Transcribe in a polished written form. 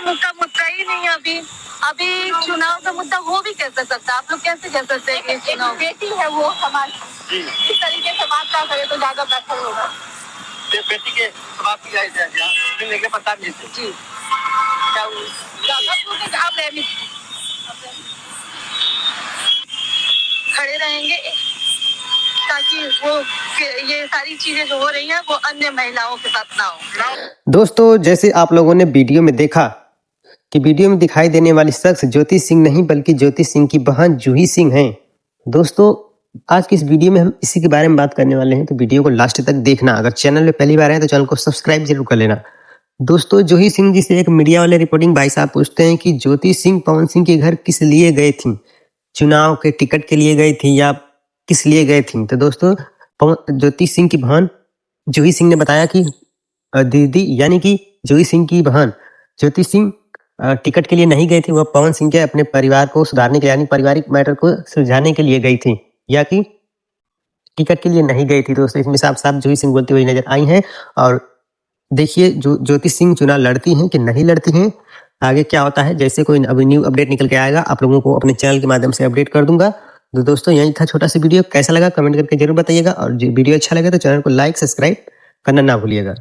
मुद्दा ही नहीं है अभी। अभी चुनाव का मुद्दा हो भी कैसे सकता है? आप लोग कैसे कह सकते हैं कि चुनाव बेटी है वो समाज इस तरीके से बात का करे तो ज्यादा बेहतर होगा। बेटी के बात की जाए जी आप खड़े रहेंगे ताकि वो ये सारी चीजें जो हो रही हैं वो अन्य महिलाओं के साथ ना हो। दोस्तों, जैसे आप लोगों ने वीडियो में देखा कि वीडियो में दिखाई देने वाली शख्स ज्योति सिंह नहीं बल्कि ज्योति सिंह की बहन जूही सिंह हैं। दोस्तों, आज की इस वीडियो में हम इसी के बारे में बात करने वाले हैं, तो वीडियो को लास्ट तक देखना। अगर चैनल में पहली बार आए तो चैनल को सब्सक्राइब जरूर कर लेना। दोस्तों, जूही सिंह जी से एक मीडिया वाले रिपोर्टिंग भाई साहब पूछते हैं कि ज्योति सिंह पवन सिंह के घर किस लिए गए थी? चुनाव के टिकट के लिए गई थी या किस लिए गए थी? तो दोस्तों, ज्योति सिंह की बहन जूही सिंह ने बताया कि दीदी यानी कि जूही सिंह की बहन ज्योति सिंह टिकट के लिए नहीं गई थी, वह पवन सिंह के अपने परिवार को सुधारने के लिए यानी पारिवारिक मैटर को सुलझाने के लिए गई थी, या कि टिकट के लिए नहीं गई थी। दोस्तों, इसमें साफ साफ जूही सिंह बोलती हुई नजर आई हैं। और देखिए जो ज्योति सिंह चुनाव लड़ती हैं कि नहीं लड़ती हैं, आगे क्या होता है। जैसे कोई अभी न्यू अपडेट निकल के आएगा आप लोगों को अपने चैनल के माध्यम से अपडेट कर दूंगा। तो दोस्तों, यही था छोटा सा वीडियो। कैसा लगा कमेंट करके जरूर बताइएगा, और वीडियो अच्छा लगे तो चैनल को लाइक सब्सक्राइब करना ना भूलिएगा।